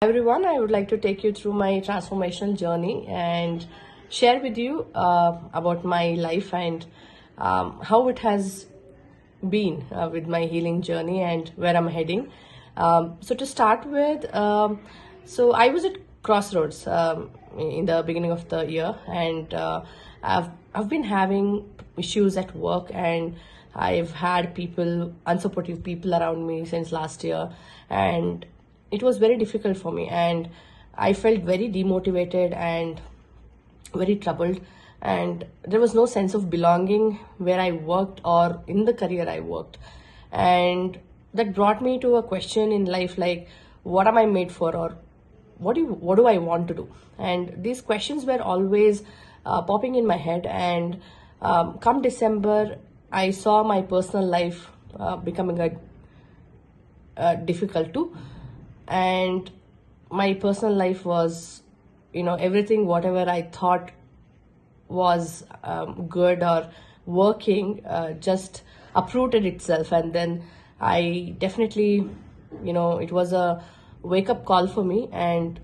Everyone, I would like to take you through my transformational journey and share with you about my life and how it has been with my healing journey and where I'm heading. So to start with, so I was at crossroads in the beginning of the year, and I've been having issues at work, and I've had unsupportive people around me since last year, and it was very difficult for me, and I felt very demotivated and very troubled, and there was no sense of belonging where I worked or in the career I worked. And that brought me to a question in life, like, what am I made for, or what do I want to do? And these questions were always popping in my head. And come December, I saw my personal life becoming difficult too. And my personal life was, everything whatever I thought was good or working just uprooted itself. And then I definitely, it was a wake up call for me, and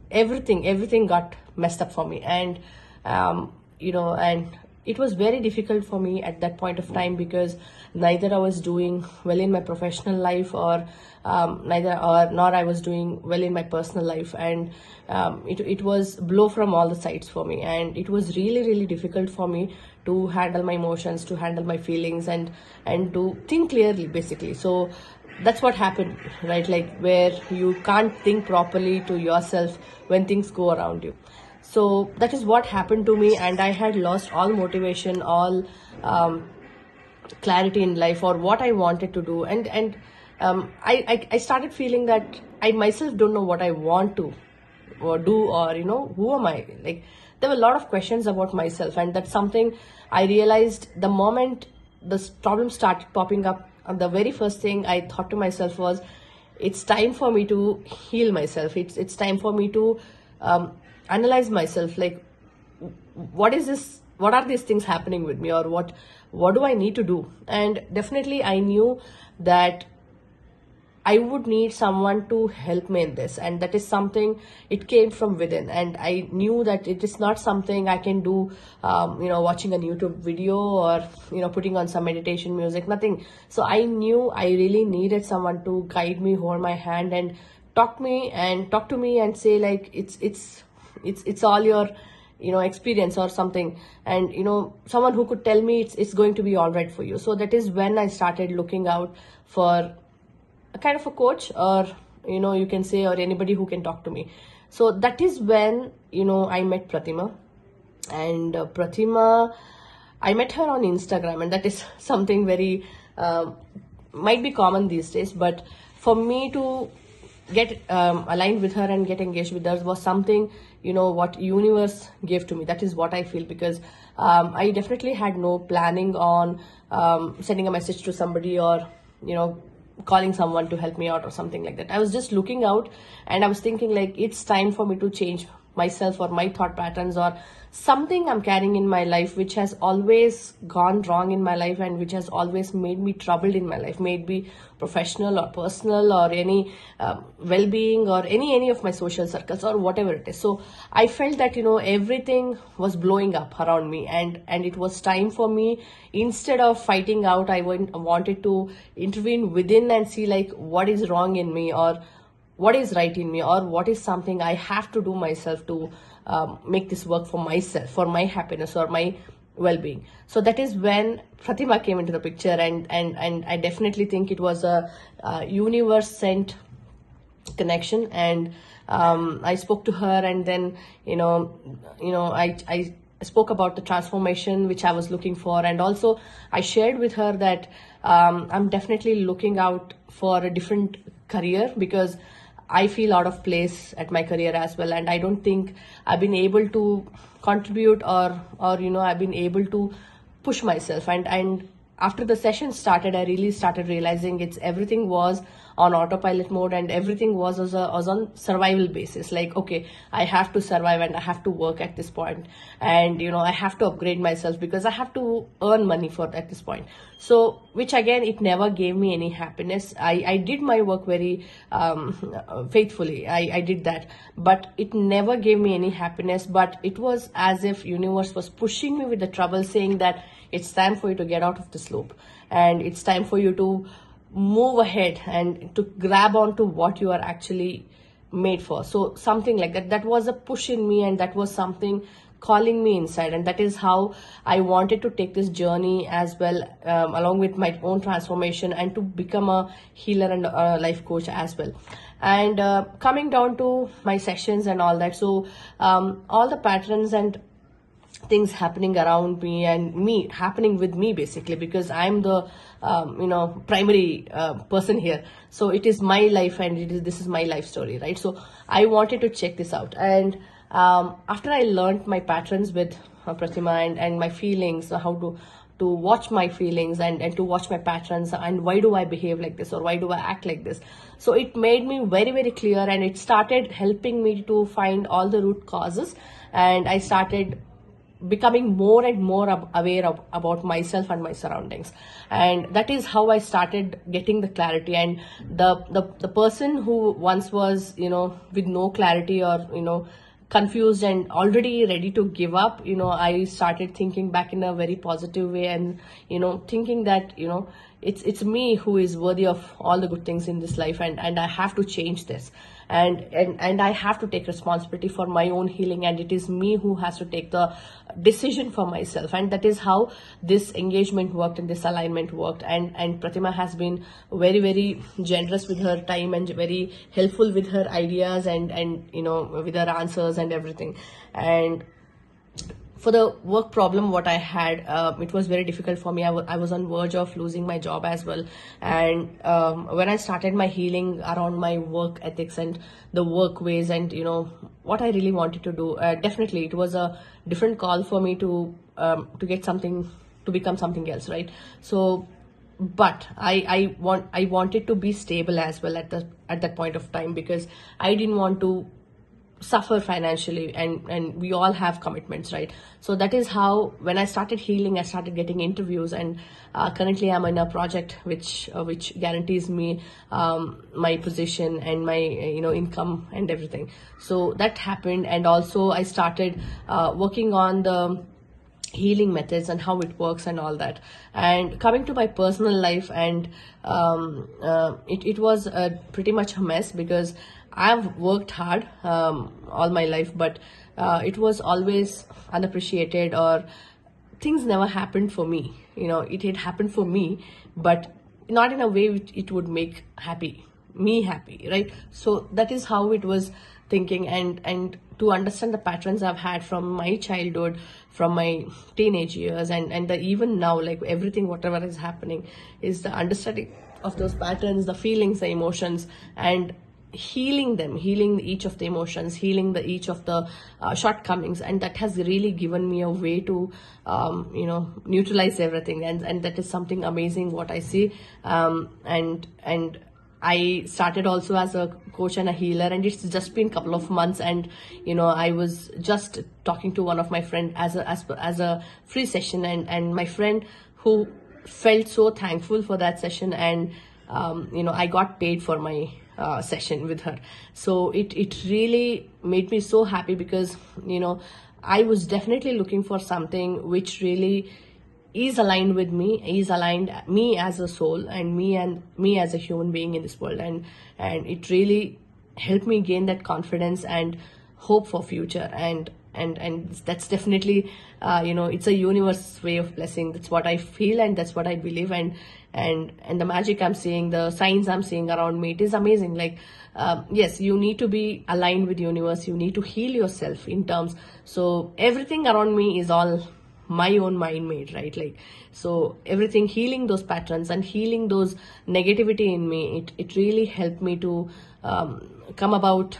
everything got messed up for me. And and it was very difficult for me at that point of time, because neither I was doing well in my professional life, or nor I was doing well in my personal life. And it was blow from all the sides for me, and it was really difficult for me to handle my emotions, to handle my feelings, and to think clearly, basically. So that's what happened, right? Like, where you can't think properly to yourself when things go around you. So that is what happened to me, and I had lost all motivation, all clarity in life, or what I wanted to do. And I started feeling that I myself don't know what I want to or do, or who am I? Like, there were a lot of questions about myself, and that's something I realized the moment this problem started popping up. The very first thing I thought to myself was, it's time for me to heal myself. It's time for me to analyze myself, like, what is this, what are these things happening with me, or what do I need to do? And definitely I knew that I would need someone to help me in this, and that is something, it came from within. And I knew that it is not something I can do watching a YouTube video, or putting on some meditation music, nothing. So I knew I really needed someone to guide me, hold my hand, and talk to me and say, like, it's all your experience or something. And someone who could tell me it's going to be all right for you. So that is when I started looking out for a kind of a coach, or you can say, or anybody who can talk to me. So that is when I met Pratima. And Pratima, I met her on Instagram, and that is something very might be common these days, but for me to get aligned with her and get engaged with her was something, what universe gave to me. That is what I feel, because I definitely had no planning on sending a message to somebody, or calling someone to help me out or something like that. I was just looking out, and I was thinking, like, it's time for me to change myself, or my thought patterns, or something I'm carrying in my life which has always gone wrong in my life, and which has always made me troubled in my life, may it be professional or personal, or any well-being, or any of my social circles, or whatever it is. So I felt that everything was blowing up around me, and it was time for me, instead of fighting out, I wanted to intervene within and see, like, what is wrong in me, or what is right in me, or what is something I have to do myself to make this work for myself, for my happiness, or my well-being. So that is when Pratima came into the picture, and I definitely think it was a universe sent connection. And I spoke to her, and then I spoke about the transformation which I was looking for. And also I shared with her that I'm definitely looking out for a different career, because I feel out of place at my career as well, and I don't think I've been able to contribute, or I've been able to push myself, and after the session started, I really started realizing everything was on autopilot mode, and everything was on survival basis. Like, okay, I have to survive and I have to work at this point, and I have to upgrade myself because I have to earn money for at this point. So, which again, it never gave me any happiness. I did my work very faithfully. I did that, but it never gave me any happiness. But it was as if universe was pushing me with the trouble, saying that it's time for you to get out of this loop, and it's time for you to move ahead and to grab onto what you are actually made for. So something like that, that was a push in me, and that was something calling me inside. And that is how I wanted to take this journey as well, along with my own transformation, and to become a healer and a life coach as well. And coming down to my sessions and all that, so all the patterns and things happening around me, and me happening with me, basically, because I'm the primary person here. So it is my life, and this is my life story, right? So I wanted to check this out. And after I learned my patterns with Pratima, and my feelings, how to watch my feelings, and to watch my patterns, and why do I behave like this, or why do I act like this. So it made me very, very clear, and it started helping me to find all the root causes. And I started becoming more and more aware about myself and my surroundings. And that is how I started getting the clarity. And the person who once was with no clarity, or confused and already ready to give up, I started thinking back in a very positive way, and thinking that it's me who is worthy of all the good things in this life, and I have to change this, and I have to take responsibility for my own healing, and it is me who has to take the decision for myself. And that is how this engagement worked, and this alignment worked. And Pratima has been very, very generous with her time, and very helpful with her ideas, and with her answers and everything. And for the work problem what I had, it was very difficult for me. I was on verge of losing my job as well. And when I started my healing around my work ethics and the work ways, and what I really wanted to do, definitely it was a different call for me to get something, to become something else, right? So but I wanted to be stable as well at that point of time, because I didn't want to suffer financially, and we all have commitments, right? So that is how, when I started healing, I started getting interviews. And currently I'm in a project which guarantees me my position and my income and everything. So that happened. And also I started working on the healing methods and how it works and all that. And coming to my personal life, and it was pretty much a mess, because I've worked hard all my life, but it was always unappreciated, or things never happened for me. It had happened for me, but not in a way which it would make me happy, right? So that is how it was thinking. And to understand the patterns I've had from my childhood, from my teenage years, and even now, like everything, whatever is happening, is the understanding of those patterns, the feelings, the emotions, and healing them, healing each of the emotions, healing each of the shortcomings. And that has really given me a way to neutralize everything. And that is something amazing what I see. And I started also as a coach and a healer, and it's just been a couple of months. And I was just talking to one of my friend as a free session, and my friend who felt so thankful for that session. And I got paid for my session with her. So it really made me so happy, because I was definitely looking for something which really is aligned with me, is aligned me as a soul, and me as a human being in this world. And it really helped me gain that confidence and hope for future. And that's definitely it's a universe way of blessing. That's what I feel, and that's what I believe. And the magic I'm seeing, the signs I'm seeing around me, it is amazing. Like yes, you need to be aligned with universe, you need to heal yourself in terms. So everything around me is all my own mind made, right? Like, so everything, healing those patterns and healing those negativity in me, it really helped me to come about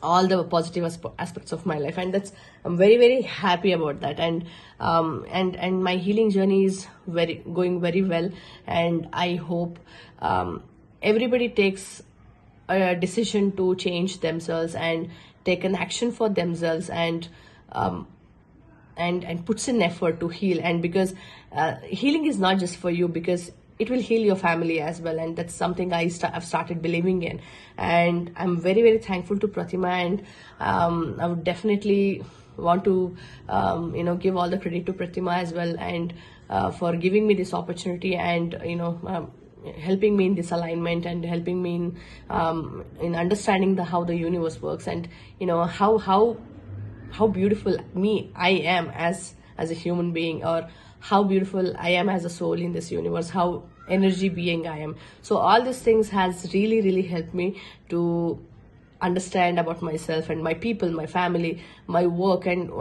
all the positive aspects of my life, and that's, I'm very very happy about that. And my healing journey is going very well, and I hope everybody takes a decision to change themselves and take an action for themselves, um, and puts in effort to heal. And because healing is not just for you, because it will heal your family as well, and that's something I've started believing in. And I'm very very thankful to Pratima, and I would definitely want to give all the credit to Pratima as well, and for giving me this opportunity, and helping me in this alignment, and helping me in understanding how the universe works, and how beautiful I am as a human being, or how beautiful I am as a soul in this universe, how energy being I am. So all these things has really really helped me to understand about myself and my people, my family, my work, and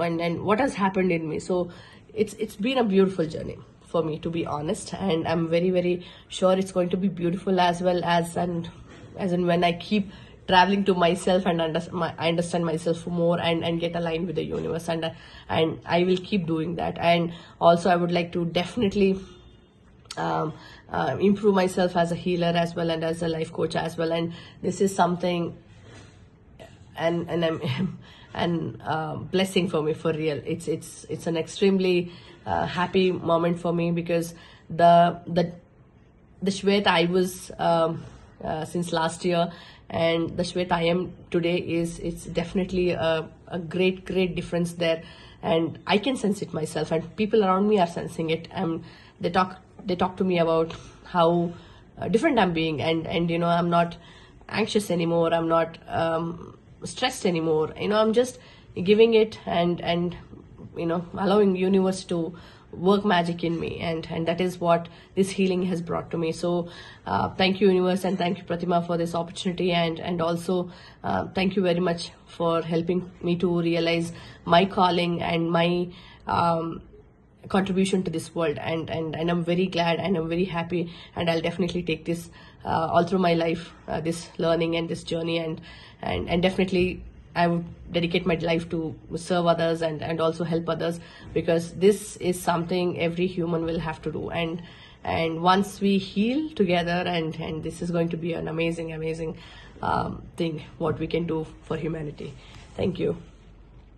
what has happened in me. So it's been a beautiful journey for me, to be honest, and I'm very very sure it's going to be beautiful as well, as in when I keep traveling to myself, and I understand myself more, and get aligned with the universe, and I will keep doing that. And also I would like to definitely improve myself as a healer as well, and as a life coach as well. And this is something, and I'm and blessing for me, for real. It's an extremely happy moment for me, because the Shweta I was since last year, and the Shweta I am today, it's definitely a great difference there, and I can sense it myself, and people around me are sensing it. They talk to me about how different I'm being, and I'm not anxious anymore, I'm not stressed anymore. I'm just giving it, and allowing universe to work magic in me, and that is what this healing has brought to me. So thank you universe, and thank you Pratima for this opportunity, and also thank you very much for helping me to realize my calling and my contribution to this world, and I'm very glad, and I'm very happy, and I'll definitely take this all through my life, this learning and this journey, and definitely I would dedicate my life to serve others, and also help others, because this is something every human will have to do. And once we heal together, and this is going to be an amazing thing what we can do for humanity. Thank you.